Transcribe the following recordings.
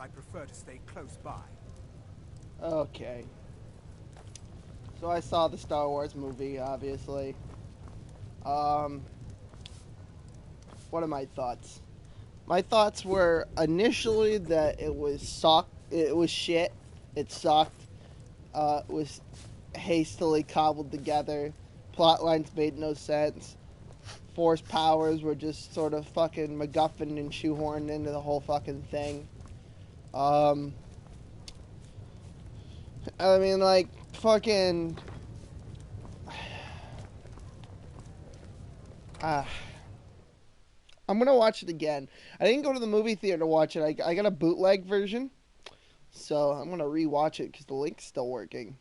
I prefer to stay close by. Okay. So I saw the Star Wars movie, obviously. Um, what are my thoughts? My thoughts were initially that it was shit. It sucked. It was hastily cobbled together. Plot lines made no sense. Force powers were just sort of fucking MacGuffin and shoehorned into the whole fucking thing. I mean, like, fucking... I'm gonna watch it again. I didn't go to the movie theater to watch it. I got a bootleg version. So I'm gonna rewatch it because the link's still working.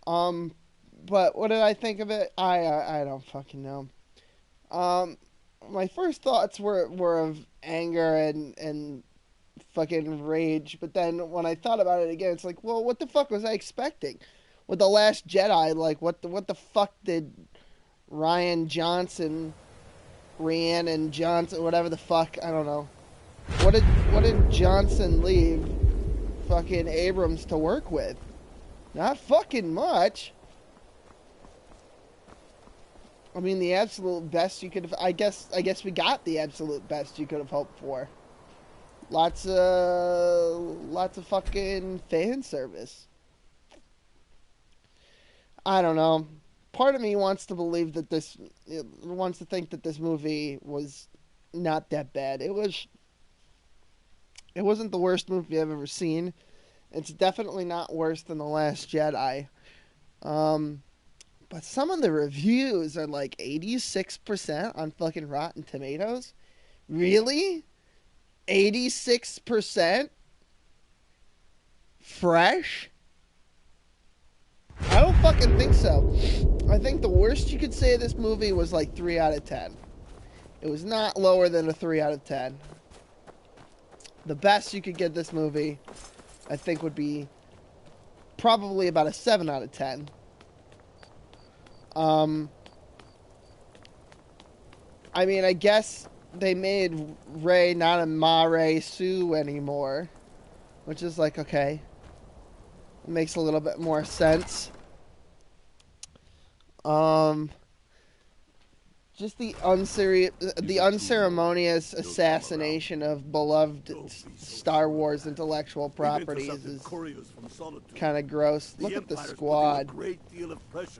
But what did I think of it? I don't fucking know. My first thoughts were of anger and fucking rage, but then when I thought about it again, it's like, well, what the fuck was I expecting? With The Last Jedi, like, what the fuck did Rhiannon Johnson, whatever the fuck, I don't know. What did Johnson leave fucking Abrams to work with? Not fucking much. I mean, the absolute best you could have... I guess we got the absolute best you could have hoped for. Lots of fucking fan service. I don't know. Part of me wants to believe that wants to think that this movie was not that bad. It wasn't the worst movie I've ever seen. It's definitely not worse than The Last Jedi. But some of the reviews are like 86% on fucking Rotten Tomatoes. Really? 86% fresh? I don't fucking think so. I think the worst you could say of this movie was like 3 out of 10. It was not lower than a 3 out of 10. The best you could get this movie, I think, would be probably about a 7 out of 10. I mean, I guess they made Rey not a Mare Sue anymore, which is like, okay. It makes a little bit more sense. Just the unceremonious assassination of beloved Star Wars intellectual properties is kind of gross. Look at the squad.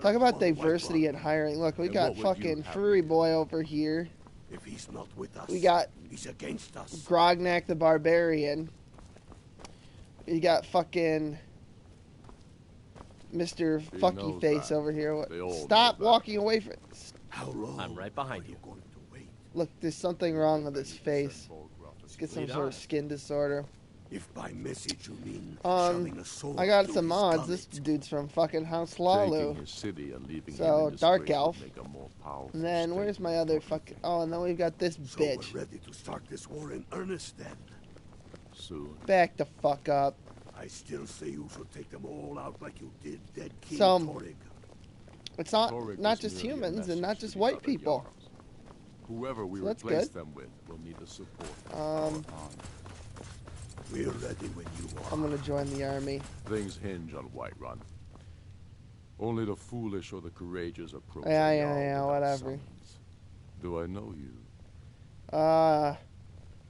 Talk about diversity and hiring. Look, we got fucking Furry Boy over here. If he's not with us, we got he's against us. Grognak the Barbarian. We got fucking Mr. Fucky Face over here. Stop walking away from it. How long? I'm right behind you. Going to wait? Look, there's something wrong with his face. Let's get some sort of skin disorder. If by message you mean shoving a sword I got through some his mods. gullet. This dude's from fucking House Lalu. So, Dark Elf. And then, where's my other fucking... Oh, and then we've got this So bitch. we're ready to start this war in earnest then. Soon. Back the fuck up. I still say you should take them all out like you did dead King So, Torrig. It's not just humans and not just white people. Whoever we So that's replace good. them with will need the support. We're ready when you are. I'm gonna join the army. Things hinge on Whiterun. Only the foolish or the courageous approach. Yeah, whatever. Do I know you? I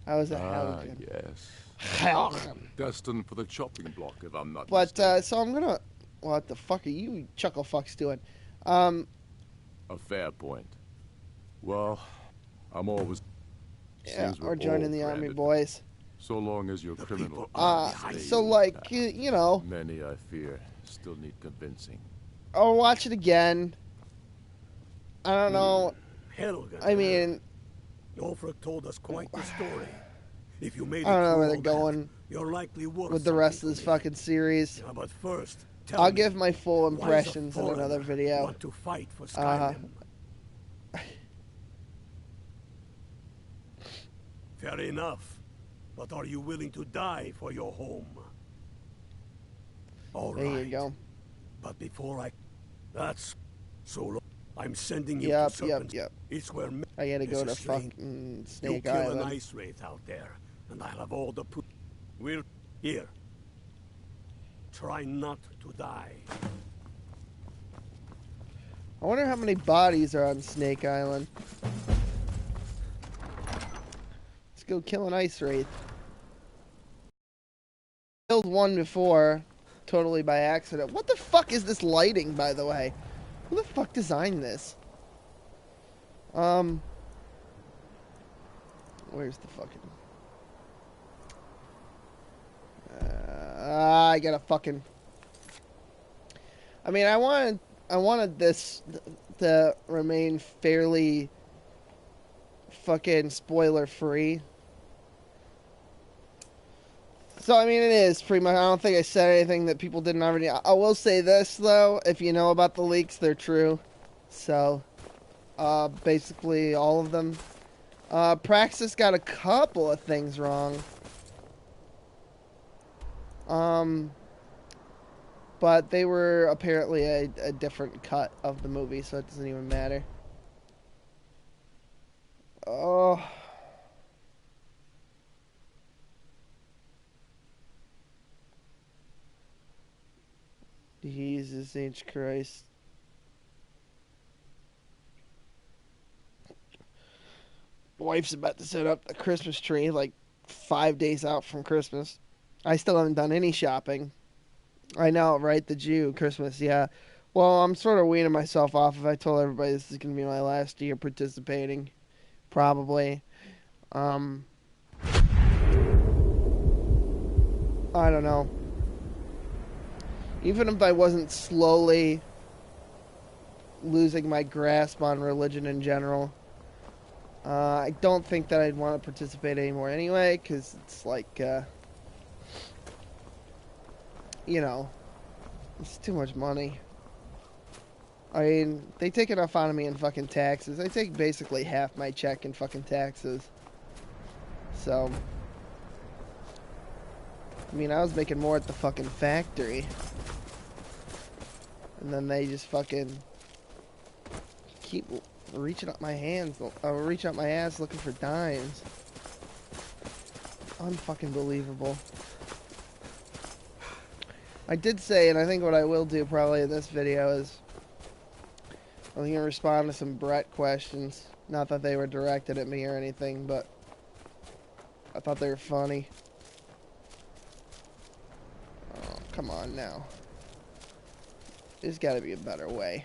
was a Helgen. Yes. Helgen. Destined for the chopping block, if I'm not But, mistaken. so I'm gonna... What the fuck are you chuckle fucks doing? A fair point. Well, I'm always... Yeah, Seems we're we're joining all the army, branded. boys. So long as your The criminal... people are acts behind stay So, like, intact. you know, Many, I fear, still need convincing. I'll watch it again. I don't know. Helgen. I mean, Ulfric told us quite the story. If you made I don't it know through where all they're going that, you're likely worth with the rest of something this to me. fucking series. Yeah, but first, tell I'll me, give my full why does a impressions in foreigner another video. want to fight for Skyrim? Fair enough. But are you willing to die for your home? All right. There you go. But before I... That's... So long. I'm sending you Yep, to Serpent. It's where... I gotta go to This is strange. fucking You Snake kill an Island. ice wraith out there, and I'll have all the proof. We'll... Here. Try not to die. I wonder how many bodies are on Snake Island. Let's go kill an ice wraith. Killed one before, totally by accident. What the fuck is this lighting, by the way? Who the fuck designed this? Where's the fucking... I gotta fucking... I mean, I wanted this to remain fairly fucking spoiler free. So, I mean, it is pretty much... I don't think I said anything that people didn't already... I will say this, though. If you know about the leaks, they're true. So, basically all of them. Praxis got a couple of things wrong. But they were apparently a different cut of the movie, so it doesn't even matter. Oh... Jesus H. Christ. Wife's about to set up the Christmas tree like 5 days out from Christmas. I still haven't done any shopping. I know, right? The Jew, Christmas, yeah. Well, I'm sort of weaning myself off if I told everybody this is going to be my last year participating. Probably. I don't know. Even if I wasn't slowly losing my grasp on religion in general, I don't think that I'd want to participate anymore anyway, because it's like, you know, it's too much money. I mean, they take enough out of me in fucking taxes. They take basically half my check in fucking taxes. So, I mean, I was making more at the fucking factory. And then they just fucking keep reaching up my hands, reaching up my ass looking for dimes. Unfucking believable. I did say, and I think what I will do probably in this video is I'm going to respond to some Brett questions. Not that they were directed at me or anything, but I thought they were funny. Oh, come on now. There's got to be a better way.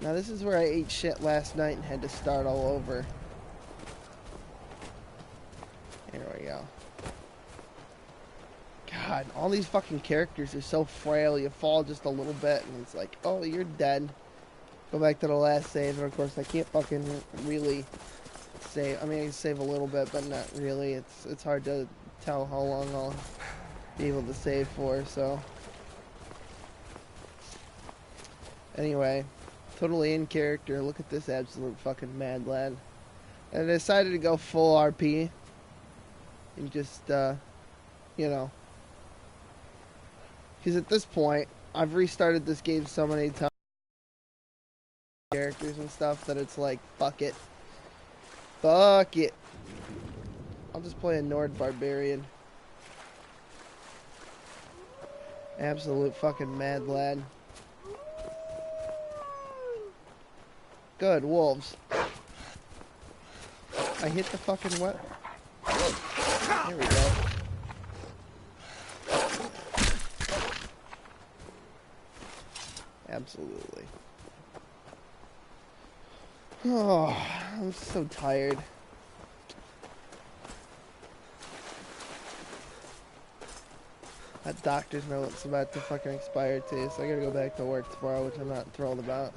Now, this is where I ate shit last night and had to start all over. Here we go. God, all these fucking characters are so frail. You fall just a little bit and it's like, oh, you're dead. Go back to the last save, and of course I can't fucking really save. I mean, I can save a little bit, but not really. It's hard to tell how long I'll be able to save for, so... Anyway, totally in character. Look at this absolute fucking mad lad. And I decided to go full RP. And just, you know. Because at this point, I've restarted this game so many times. Characters and stuff that it's like, fuck it. Fuck it. I'll just play a Nord Barbarian. Absolute fucking mad lad. Good, wolves. I hit the fucking what? There we go. Absolutely. Oh, I'm so tired. That doctor's note's about to fucking expire too, so I gotta go back to work tomorrow, which I'm not thrilled about.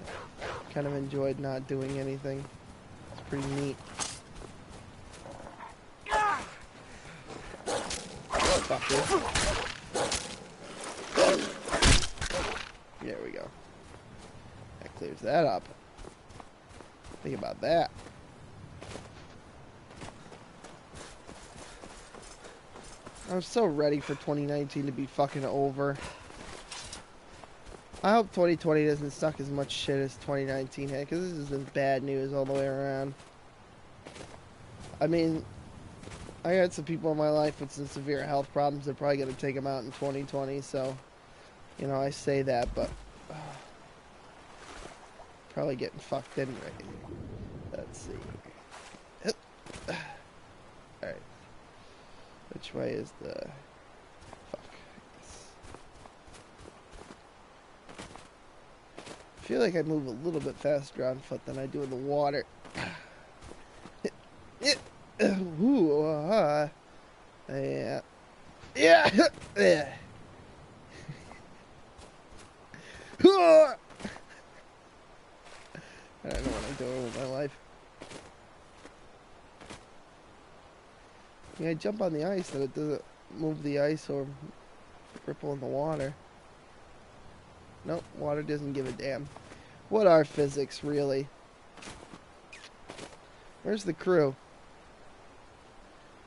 Kind of enjoyed not doing anything. It's pretty neat. Fucker. There we go. That clears that up. Think about that. I'm so ready for 2019 to be fucking over. I hope 2020 doesn't suck as much shit as 2019 had, because this has been bad news all the way around. I mean, I got some people in my life with some severe health problems. They're probably going to take them out in 2020. So, you know, I say that, but probably getting fucked anyway. Let's see. Alright. Which way is the... Fuck. I feel like I move a little bit faster on foot than I do in the water. Ooh, yeah. Yeah! Yeah! I don't know what I'm doing with my life. Yeah, I jump on the ice, and it doesn't move the ice or ripple in the water. Nope, water doesn't give a damn. What are physics, really? Where's the crew?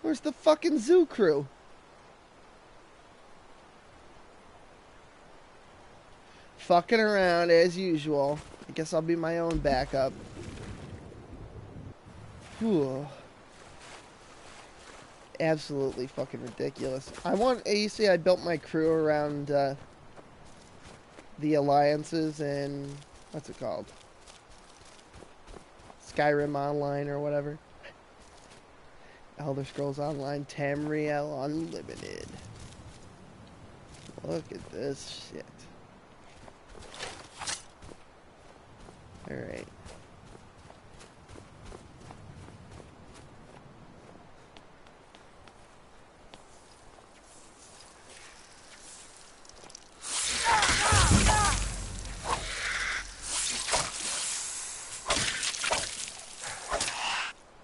Where's the fucking zoo crew? Fucking around as usual. I guess I'll be my own backup. Whew. Absolutely fucking ridiculous. You see, I built my crew around the alliances and what's it called? Skyrim Online or whatever. Elder Scrolls Online, Tamriel Unlimited. Look at this shit. Alright.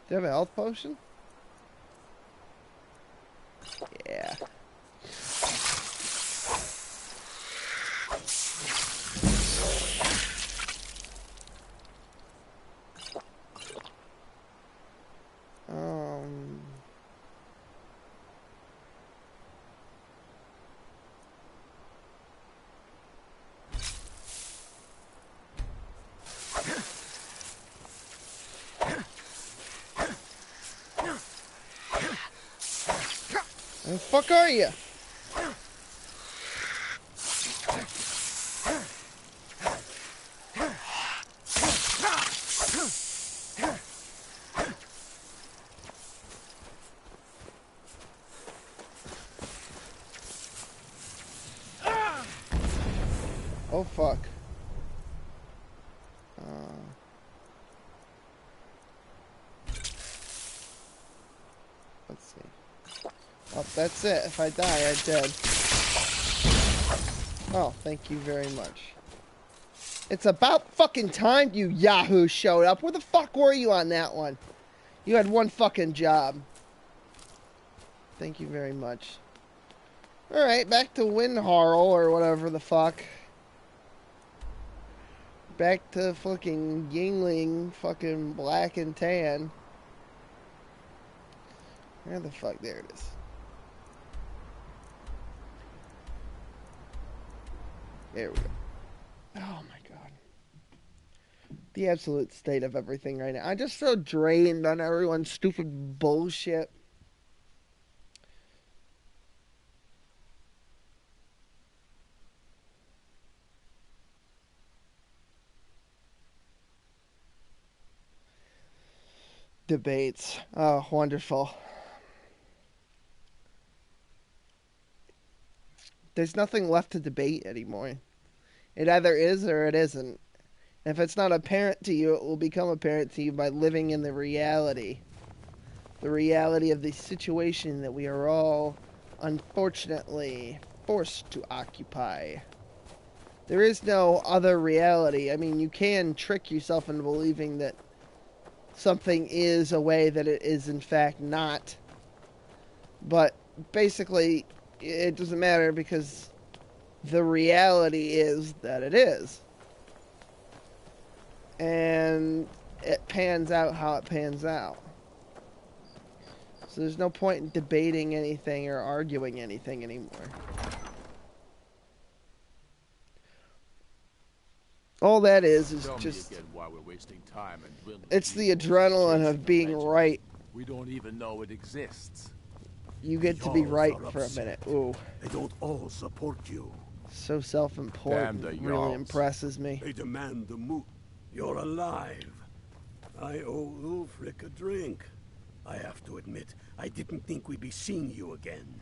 Do you have a health potion? Yeah. Where the fuck are you? Oh fuck. Let's see. Oh, that's it. If I die, I'm dead. Oh, thank you very much. It's about fucking time you Yahoo showed up. Where the fuck were you on that one? You had one fucking job. Thank you very much. Alright, back to Windharl or whatever the fuck. Back to fucking Yingling, fucking black and tan. Where the fuck? There it is. There we go. Oh my god. The absolute state of everything right now. I'm just so drained on everyone's stupid bullshit. Debates. Oh, wonderful. There's nothing left to debate anymore. It either is or it isn't. If it's not apparent to you, it will become apparent to you by living in the reality. The reality of the situation that we are all, unfortunately, forced to occupy. There is no other reality. I mean, you can trick yourself into believing that something is a way that it is in fact not. But basically, it doesn't matter because the reality is that it is. And it pans out how it pans out. So there's no point in debating anything or arguing anything anymore. All that is just... why we're wasting time and it's the adrenaline of being right. We don't even know it exists. You get to be Jarls right are for a upset. minute. Ooh, They don't all support you. so self-important. Damn the Really Jarls. impresses me. They demand the moot. You're alive. I owe Ulfric a drink. I have to admit, I didn't think we'd be seeing you again.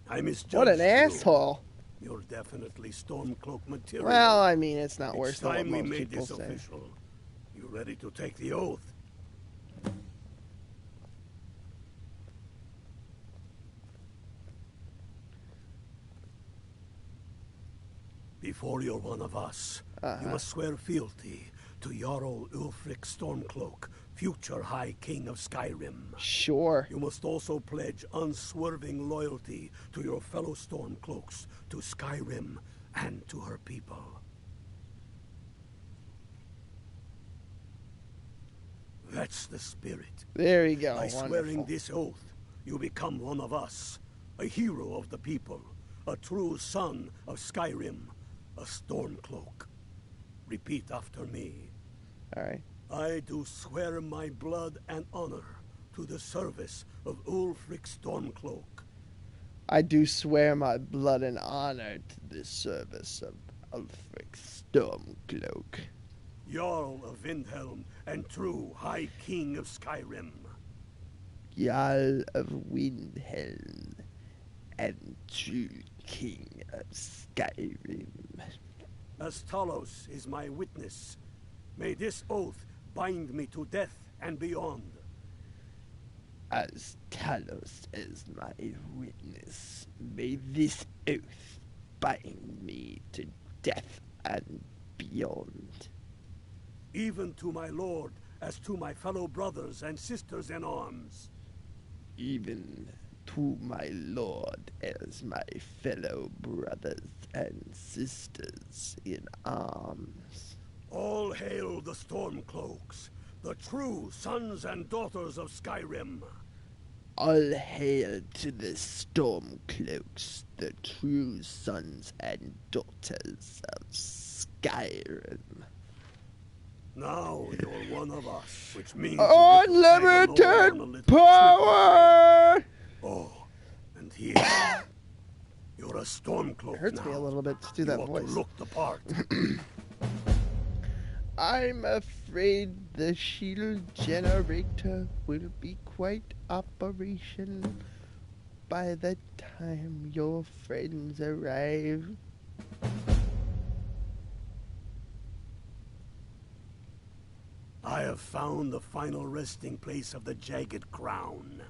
I misjudged What an you. asshole. You're definitely Stormcloak material. Well, I mean, it's not It's worse than what time we most made people this say. official. You ready to take the oath? Before you're one of us, you must swear fealty to Jarl Ulfric Stormcloak, future High King of Skyrim. Sure. You must also pledge unswerving loyalty to your fellow Stormcloaks, to Skyrim, and to her people. That's the spirit. There you go. By Wonderful. swearing this oath, you become one of us, a hero of the people, a true son of Skyrim, a Stormcloak. Repeat after me. All right. I do swear my blood and honor to the service of Ulfric Stormcloak. I do swear my blood and honor to the service of Ulfric Stormcloak. Jarl of Windhelm and true High King of Skyrim. Jarl of Windhelm and true King of Skyrim. As Talos is my witness, may this oath bind me to death and beyond. As Talos is my witness, may this oath bind me to death and beyond. Even to my lord, as to my fellow brothers and sisters in arms. Even to my lord as my fellow brothers and sisters in arms. All hail the Stormcloaks, the true sons and daughters of Skyrim. All hail to the Stormcloaks, the true sons and daughters of Skyrim. Now you're one of us, which means you get to tag along on a Unlimited little power! trip. Oh, and here, you're a Stormcloak It hurts now. me a little bit to do that you ought voice. to look the part. I'm afraid the shield generator will be quite operational by the time your friends arrive. I have found the final resting place of the Jagged Crown.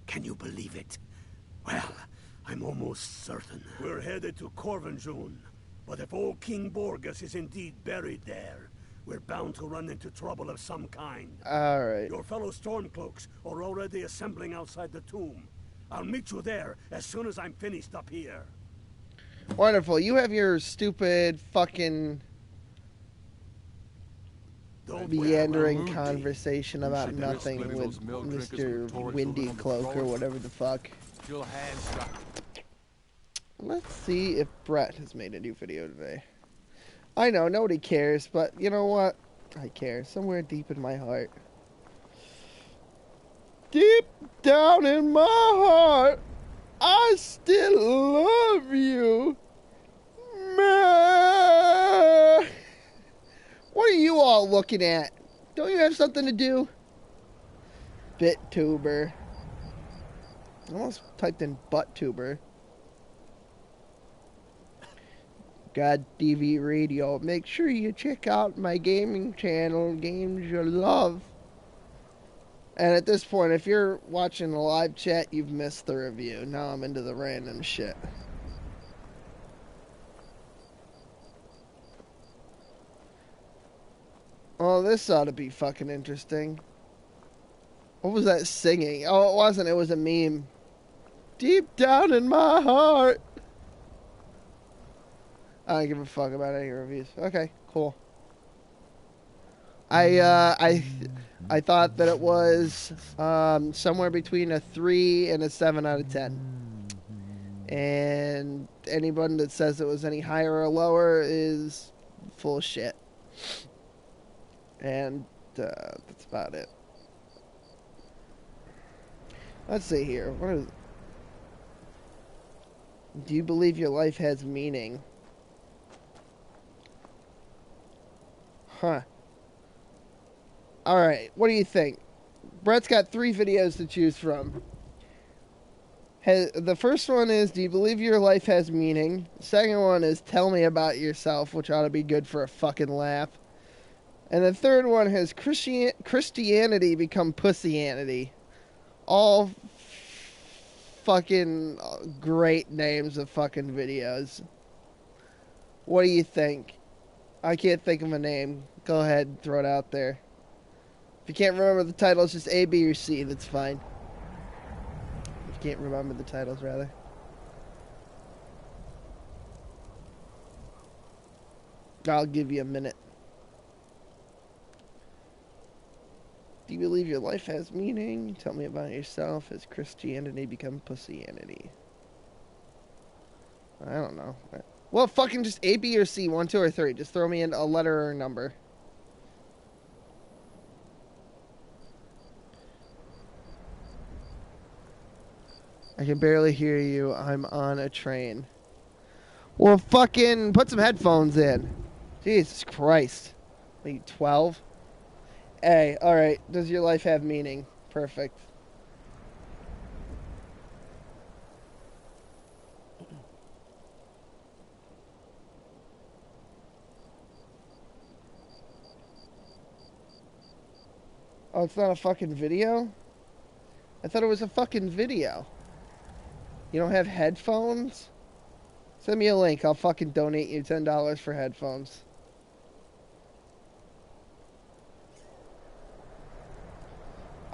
Can you believe it? Well, I'm almost certain. We're headed to Corvinjune, but if old King Borgus is indeed buried there, we're bound to run into trouble of some kind. Alright. Your fellow Stormcloaks are already assembling outside the tomb. I'll meet you there as soon as I'm finished up here. Wonderful. You have your stupid fucking Don't meandering worry. conversation about should nothing risk letting with those mill drinkers Mr. with torches Windy on the Cloak or floor. whatever the fuck. Still hand stuck. Let's see if Brett has made a new video today. I know, nobody cares, but you know what? I care. Somewhere deep in my heart. Deep down in my heart, I still love you. Man. What are you all looking at? Don't you have something to do? BitTuber. I almost typed in butttuber. God TV Radio. Make sure you check out my gaming channel, Games You Love. And at this point, if you're watching the live chat, you've missed the review. Now I'm into the random shit. Oh, this ought to be fucking interesting. What was that singing? Oh, it wasn't. It was a meme. Deep down in my heart. I don't give a fuck about any reviews. Okay, cool. I thought that it was somewhere between a 3 and a 7 out of 10. And anyone that says it was any higher or lower is full of shit. And that's about it. Let's see here. What is Do you believe your life has meaning? Huh. Alright, what do you think? Brett's got 3 videos to choose from. The first one is, do you believe your life has meaning? The second one is, tell me about yourself, which ought to be good for a fucking laugh. And the third one has, Christianity become pussyanity. All fucking great names of fucking videos. What do you think? I can't think of a name. Go ahead and throw it out there. If you can't remember the title, it's just A, B, or C. That's fine. If you can't remember the titles, rather. I'll give you a minute. Do you believe your life has meaning? Tell me about yourself. Has Christianity become pussyanity? I don't know. Well, fucking just A, B, or C. 1, 2, or 3. Just throw me in a letter or a number. I can barely hear you. I'm on a train. Well, fucking put some headphones in. Jesus Christ. Are you 12? A. Alright. Does your life have meaning? Perfect. Oh, it's not a fucking video? I thought it was a fucking video. You don't have headphones? Send me a link. I'll fucking donate you $10 for headphones.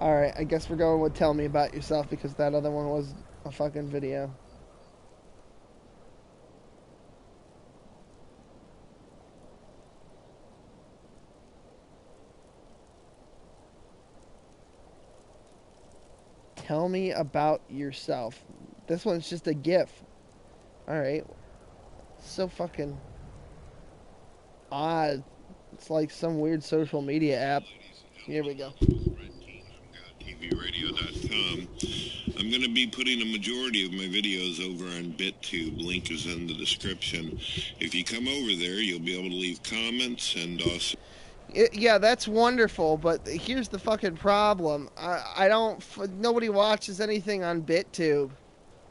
Alright, I guess we're going with tell me about yourself because that other one was a fucking video. Tell me about yourself. This one's just a GIF. Alright. So fucking odd. It's like some weird social media app. Here we go. TVRadio.com. I'm going to be putting a majority of my videos over on BitTube. Link is in the description. If you come over there, you'll be able to leave comments and also... Yeah, that's wonderful, but here's the fucking problem. Nobody watches anything on BitTube.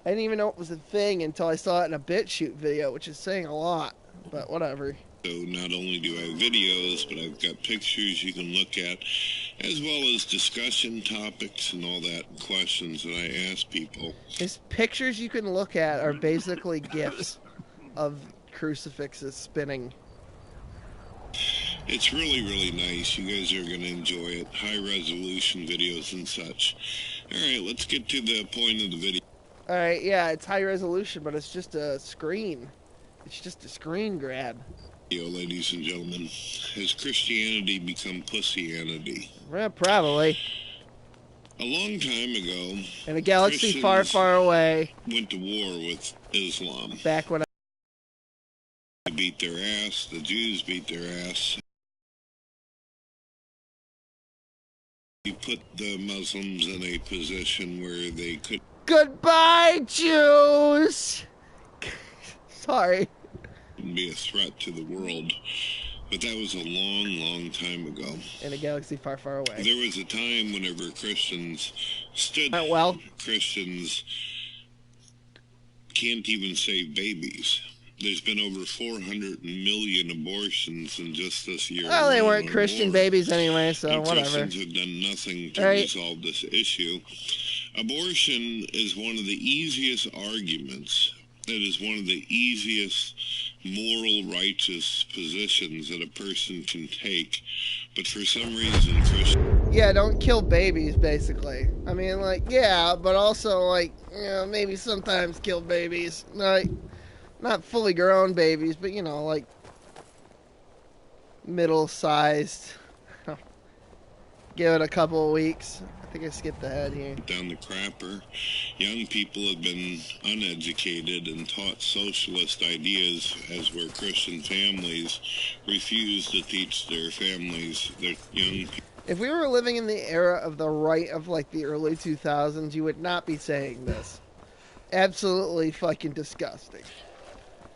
I didn't even know it was a thing until I saw it in a BitChute video, which is saying a lot, but whatever. So not only do I have videos, but I've got pictures you can look at, as well as discussion topics and all that, questions that I ask people. These pictures you can look at are basically GIFs of crucifixes spinning. It's really, really nice. You guys are going to enjoy it. High-resolution videos and such. All right, let's get to the point of the video. All right, yeah, it's high resolution, but it's just a screen. It's just a screen grab. Ladies and gentlemen, has Christianity become pussyanity? Well, probably. A long time ago, in a galaxy far, far away, went to war with Islam. Back when They beat their ass. The Jews beat their ass. He put the Muslims in a position where they could... Goodbye, Jews! Sorry. ...be a threat to the world. But that was a long, long time ago. In a galaxy far, far away. There was a time whenever Christians stood... well, Christians can't even save babies. There's been over 400 million abortions in just this year. Well, they weren't Christian babies anyway, so and whatever. Christians have done nothing to resolve this issue. Abortion is one of the easiest arguments. It is one of the easiest moral, righteous positions that a person can take. But for some reason, Christians... Yeah, don't kill babies, basically. I mean, like, yeah, but also, like, you know, maybe sometimes kill babies. Like, not fully grown babies, but, you know, like, middle-sized. Give it a couple of weeks. I think I skipped ahead here. Down the crapper. Young people have been uneducated and taught socialist ideas, as were Christian families refuse to teach their families, their young people. If we were living in the era of the right of, like, the early 2000s, you would not be saying this. absolutely fucking disgusting.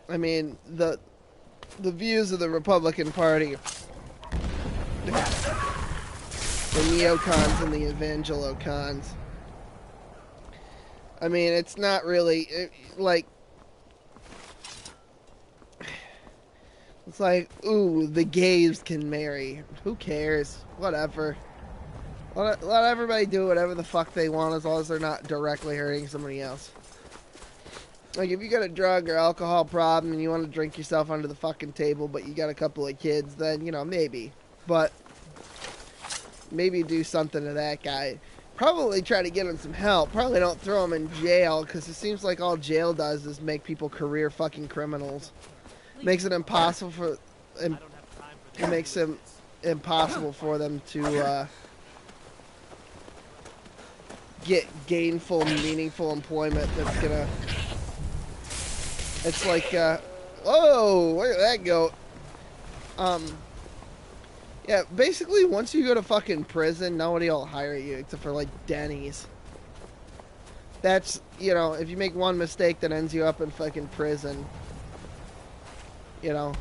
I mean, the views of the Republican Party, the neocons and the evangelocons. I mean, it's not really like. It's like, ooh, the gays can marry. Who cares? Whatever. Let everybody do whatever the fuck they want as long as they're not directly hurting somebody else. Like, if you got a drug or alcohol problem and you want to drink yourself under the fucking table, but you got a couple of kids, then, you know, maybe. But maybe do something to that guy. Probably try to get him some help. Probably don't throw him in jail, because it seems like all jail does is make people career fucking criminals. Makes it impossible for... It makes it impossible for them to get gainful, meaningful employment that's gonna... It's like, whoa, look at that goat. Yeah, basically, once you go to fucking prison, nobody will hire you except for, like, Denny's. That's, you know, if you make one mistake that ends you up in fucking prison, you know.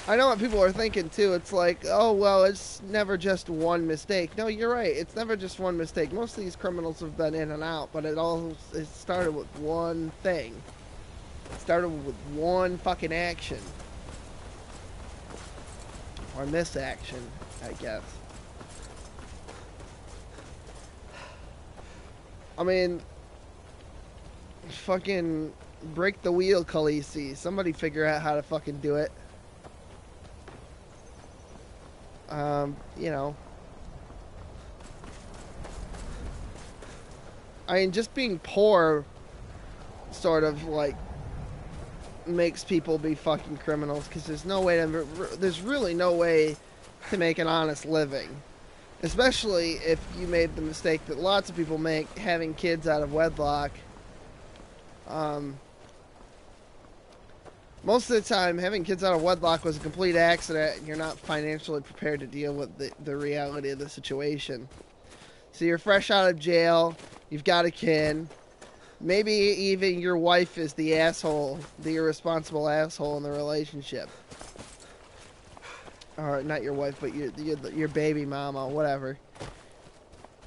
I know what people are thinking, too. It's like, oh, well, it's never just one mistake. No, you're right. It's never just one mistake. Most of these criminals have been in and out, but it started with one thing. It started with one fucking action. Or misaction, I guess. I mean, fucking break the wheel, Khaleesi. Somebody figure out how to fucking do it. You know. I mean, just being poor sort of, like, makes people be fucking criminals, because there's really no way to make an honest living. Especially if you made the mistake that lots of people make, having kids out of wedlock. Most of the time, having kids out of wedlock was a complete accident, and you're not financially prepared to deal with the reality of the situation. So you're fresh out of jail, you've got a kid, maybe even your wife is the asshole, the irresponsible asshole in the relationship. Or not your wife, but your baby mama, whatever.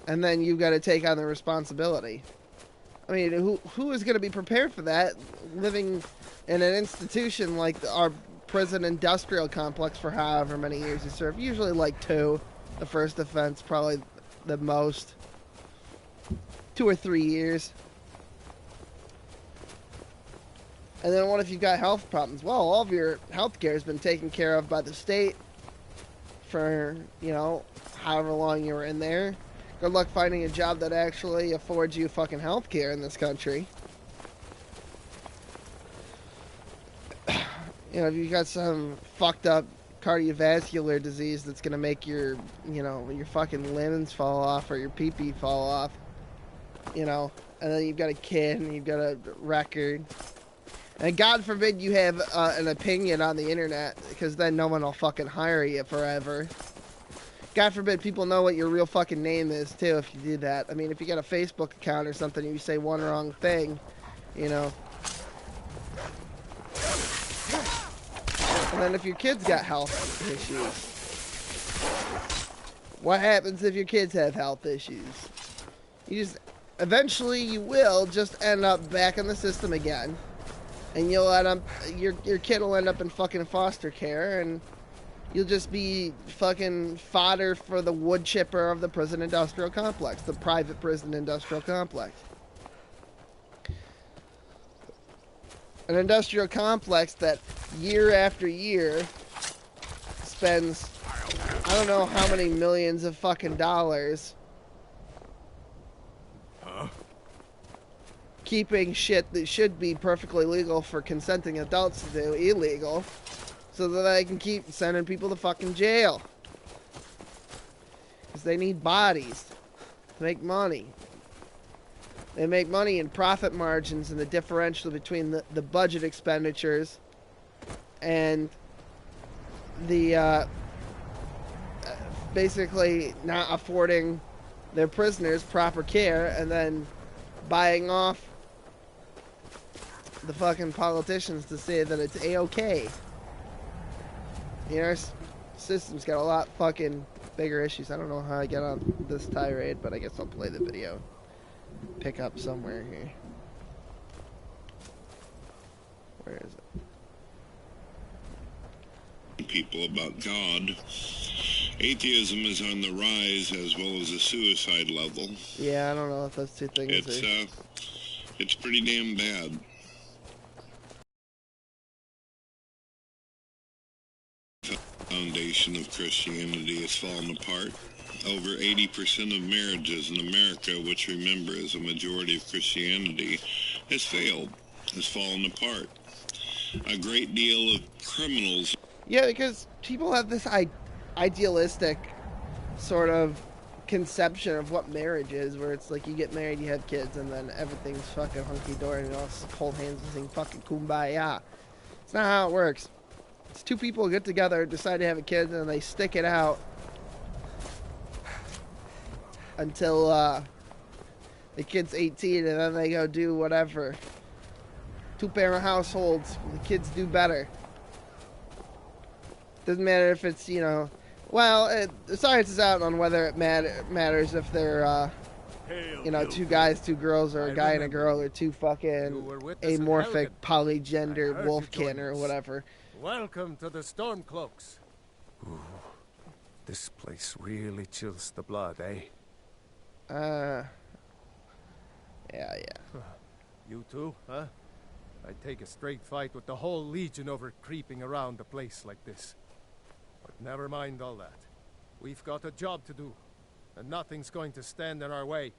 And then you've got to take on the responsibility. I mean, who is going to be prepared for that, living in an institution like our prison industrial complex for however many years you serve? Usually like 2. The first offense, probably the most. 2 or 3 years. And then what if you've got health problems? Well, all of your health care has been taken care of by the state for, you know, however long you were in there. Good luck finding a job that actually affords you fucking health care in this country. You know, if you got some fucked up cardiovascular disease that's gonna make your, you know, your fucking limbs fall off or your pee-pee fall off, you know, and then you've got a kid and you've got a record. And God forbid you have an opinion on the internet, because then no one will fucking hire you forever. God forbid people know what your real fucking name is, too, if you do that. I mean, if you got a Facebook account or something and you say one wrong thing, you know. And then if your kids got health issues, what happens if your kids have health issues? Eventually you will just end up back in the system again. And you'll end up, your kid will end up in fucking foster care, and you'll just be fucking fodder for the wood chipper of the prison industrial complex, the private prison industrial complex. An industrial complex that year after year spends, I don't know how many millions of fucking dollars keeping shit that should be perfectly legal for consenting adults to do illegal, so that they can keep sending people to fucking jail. Because they need bodies to make money. They make money in profit margins and the differential between the budget expenditures and the basically not affording their prisoners proper care, and then buying off the fucking politicians to say that it's A-okay. You know, our system's got a lot fucking bigger issues. I don't know how I get on this tirade, but I guess I'll play the video. Pick up somewhere here. Where is it? People about God. Atheism is on the rise as well as the suicide level. Yeah, I don't know if those two things It's pretty damn bad. The foundation of Christianity has fallen apart. Over 80% of marriages in America, which remember is a majority of Christianity, has failed, has fallen apart. A great deal of criminals... Yeah, because people have this idealistic sort of conception of what marriage is, where it's like you get married, you have kids, and then everything's fucking hunky-dory, and you all hold hands and sing fucking kumbaya. It's not how it works. It's two people get together, decide to have a kid, and they stick it out until the kid's 18, and then they go do whatever. Two-parent households, the kids do better. Doesn't matter if it's, you know... Well, the science is out on whether it matters if they're, you know, two guys, two girls, or a guy and a girl, or two fucking amorphic, polygender wolfkin, or whatever. Welcome to the Stormcloaks. Ooh, this place really chills the blood, eh? Yeah. You too, huh? I'd take a straight fight with the whole Legion over creeping around a place like this. But never mind all that. We've got a job to do, and nothing's going to stand in our way.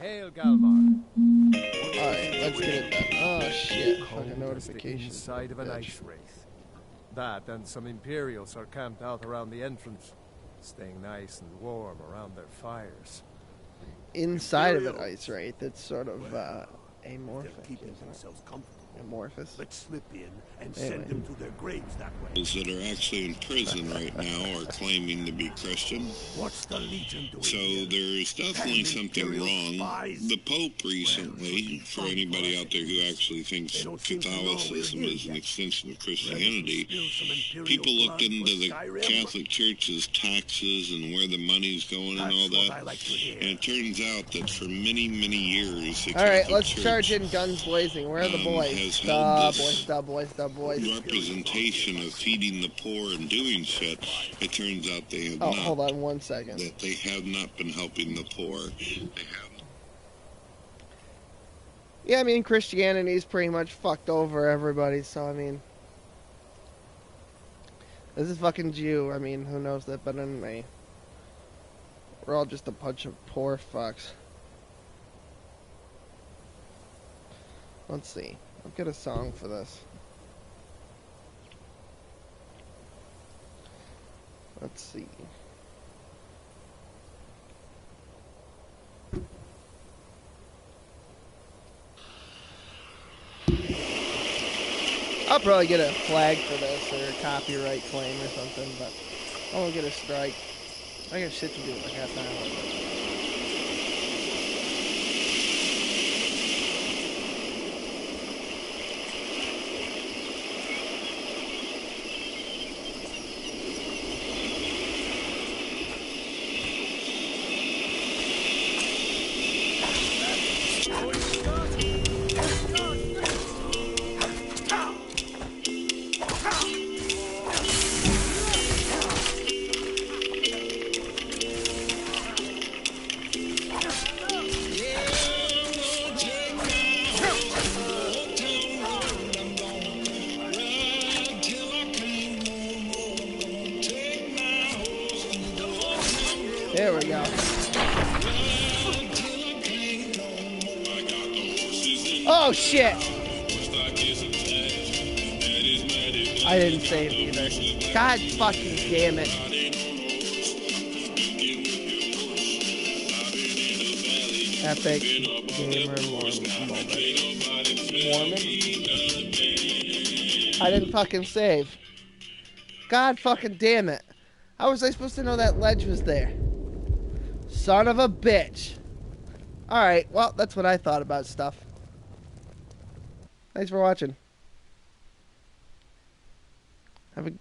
Hail, Galvar. Alright, let's get it done. Oh shit, fucking notification. Inside of an ice wraith. That and some Imperials are camped out around the entrance, staying nice and warm around their fires. Inside of an ice wraith, it's sort of amorphic. Keeping themselves comfortable. Amorphous. Let's slip in and send them to their graves that way. Those that are actually in prison right now are claiming to be Christian. What's the Legion doing? So there's definitely something wrong. The Pope recently, for anybody out there who actually thinks Catholicism is an extension of Christianity, people looked into the Catholic Church's taxes and where the money's going and all that. And it turns out that for many, many years, the Alright, let's charge in guns blazing. Where are the boys? The boys. Representation of feeding the poor and doing shit. It turns out they have not. Hold on 1 second. That they have not been helping the poor. They have. Yeah, I mean, Christianity's pretty much fucked over everybody, so I mean, this is fucking Jew. I mean, who knows that better than me? We're all just a bunch of poor fucks. Let's see. I'll get a song for this. Let's see. I'll probably get a flag for this or a copyright claim or something, but I won't get a strike. I got shit to do with like half an hour. There we go. Oh shit! I didn't save either. God fucking damn it. Epic gamer moment. Mormon? I didn't fucking save. God fucking damn it. How was I supposed to know that ledge was there? Son of a bitch. Alright, well, that's what I thought about stuff. Thanks for watching. Have a